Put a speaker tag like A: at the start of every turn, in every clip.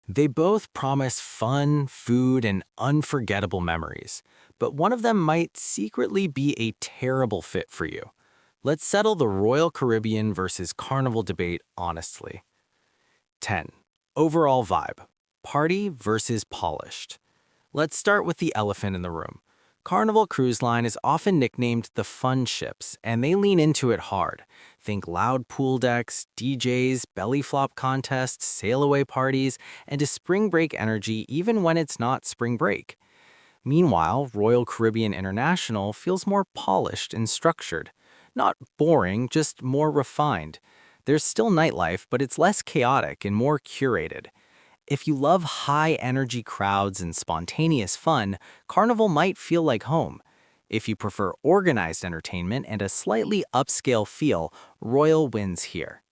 A: They both promise fun, food, and unforgettable memories, but one of them might secretly be a terrible fit for you. Let's settle the Royal Caribbean versus Carnival debate honestly. 10. Overall vibe. Party versus polished. Let's start with the elephant in the room. Carnival Cruise Line is often nicknamed the fun ships, and they lean into it hard. Think loud pool decks, DJs, belly flop contests, sail away parties, and a spring break energy even when it's not spring break. Meanwhile, Royal Caribbean International feels more polished and structured. Not boring, just more refined. There's still nightlife, but it's less chaotic and more curated. If you love high-energy crowds and spontaneous fun, Carnival might feel like home. If you prefer organized entertainment and a slightly upscale feel, Royal wins here.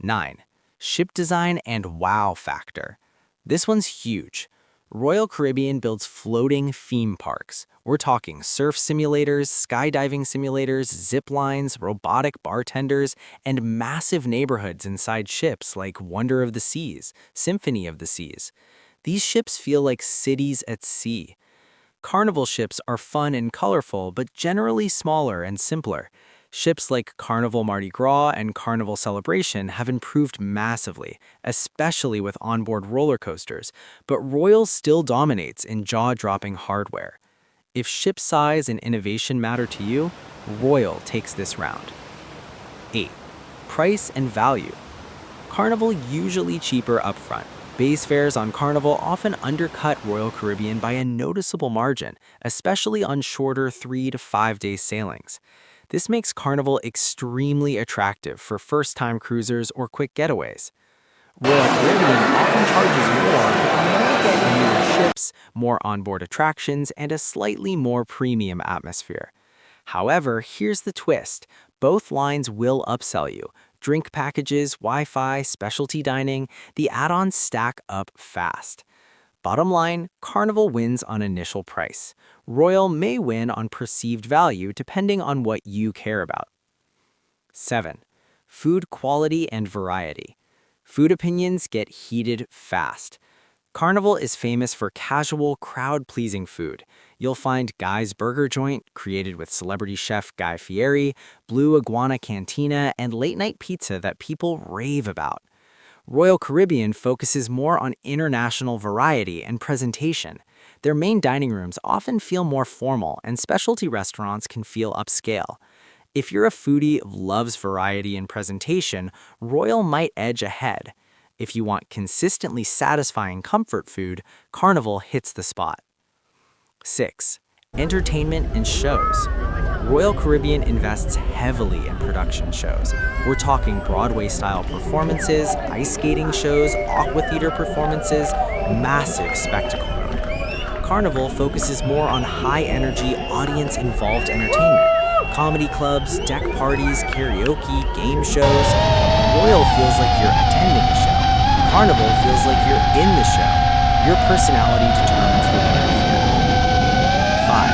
A: 9. Ship design and wow factor. This one's huge. Royal Caribbean builds floating theme parks. We're talking surf simulators, skydiving simulators, zip lines, robotic bartenders, and massive neighborhoods inside ships like Wonder of the Seas, Symphony of the Seas. These ships feel like cities at sea. Carnival ships are fun and colorful, but generally smaller and simpler. Ships like Carnival Mardi Gras and Carnival Celebration have improved massively, especially with onboard roller coasters, but Royal still dominates in jaw-dropping hardware. If ship size and innovation matter to you, Royal takes this round. 8. Price and value. Carnival usually cheaper upfront. Base fares on Carnival often undercut Royal Caribbean by a noticeable margin, especially on shorter 3 to 5 day sailings. This makes Carnival extremely attractive for first-time cruisers or quick getaways. Royal Caribbean often charges more, but you may get newer ships, more onboard attractions, and a slightly more premium atmosphere. However, here's the twist. Both lines will upsell you. Drink packages, Wi-Fi, specialty dining, the add-ons stack up fast. Bottom line, Carnival wins on initial price. Royal may win on perceived value depending on what you care about. 7. Food quality and variety. Food opinions get heated fast. Carnival is famous for casual, crowd-pleasing food. You'll find Guy's Burger Joint, created with celebrity chef Guy Fieri, Blue Iguana Cantina, and late-night pizza that people rave about. Royal Caribbean focuses more on international variety and presentation. Their main dining rooms often feel more formal, and specialty restaurants can feel upscale. If you're a foodie who loves variety and presentation, Royal might edge ahead. If you want consistently satisfying comfort food, Carnival hits the spot. 6. Entertainment and shows. Royal Caribbean invests heavily in production shows. We're talking Broadway-style performances, ice skating shows, aqua theater performances, massive spectacle mode. Carnival focuses more on high-energy, audience-involved entertainment. Comedy clubs, deck parties, karaoke, game shows. Royal feels like you're attending a show. Carnival feels like you're in the show. Your personality determines the winner here. 5.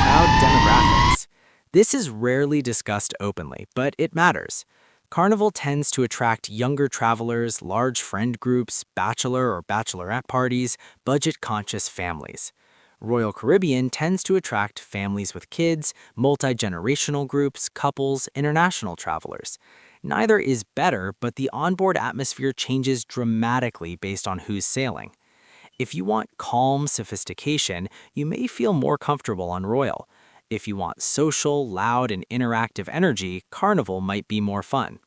A: Crowd demographics. This is rarely discussed openly, but it matters. Carnival tends to attract younger travelers, large friend groups, bachelor or bachelorette parties, budget-conscious families. Royal Caribbean tends to attract families with kids, multi-generational groups, couples, international travelers. Neither is better, but the onboard atmosphere changes dramatically based on who's sailing. If you want calm sophistication, you may feel more comfortable on Royal. If you want social, loud, and interactive energy, Carnival might be more fun.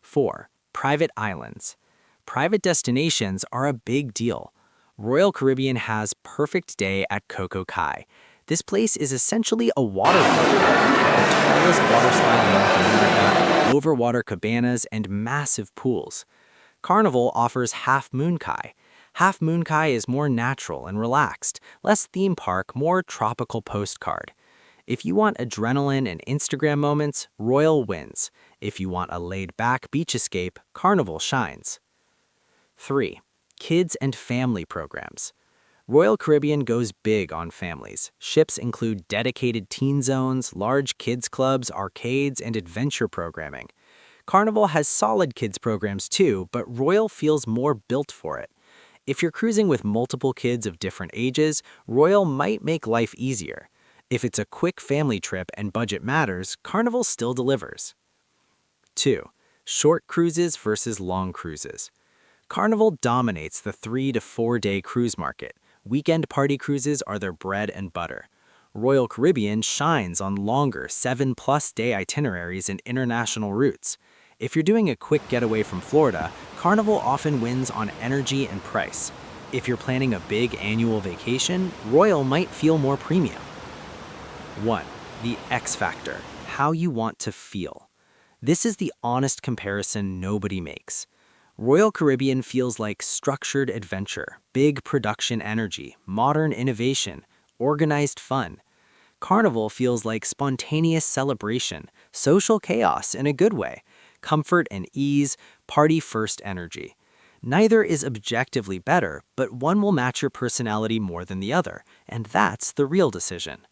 A: 4. Private islands. Private destinations are a big deal. Royal Caribbean has Perfect Day at Coco Cay. This place is essentially a water park, the tallest water slide in North America, overwater cabanas, and massive pools. Carnival offers Half Moon Cay. Half Moon Cay is more natural and relaxed, less theme park, more tropical postcard. If you want adrenaline and Instagram moments, Royal wins. If you want a laid-back beach escape, Carnival shines. 3. Kids and family programs. Royal Caribbean goes big on families. Ships include dedicated teen zones, large kids clubs, arcades, and adventure programming. Carnival has solid kids programs too, but Royal feels more built for it. If you're cruising with multiple kids of different ages, Royal might make life easier. If it's a quick family trip and budget matters, Carnival still delivers. 2. Short cruises versus long cruises. Carnival dominates the 3 to 4 day cruise market. Weekend party cruises are their bread and butter. Royal Caribbean shines on longer 7+ day itineraries and international routes. If you're doing a quick getaway from Florida, Carnival often wins on energy and price. If you're planning a big annual vacation, Royal might feel more premium. 1. The X Factor, how you want to feel. This is the honest comparison nobody makes. Royal Caribbean feels like structured adventure, big production energy, modern innovation, organized fun. Carnival feels like spontaneous celebration, social chaos in a good way, comfort and ease, party-first energy. Neither is objectively better, but one will match your personality more than the other, and that's the real decision.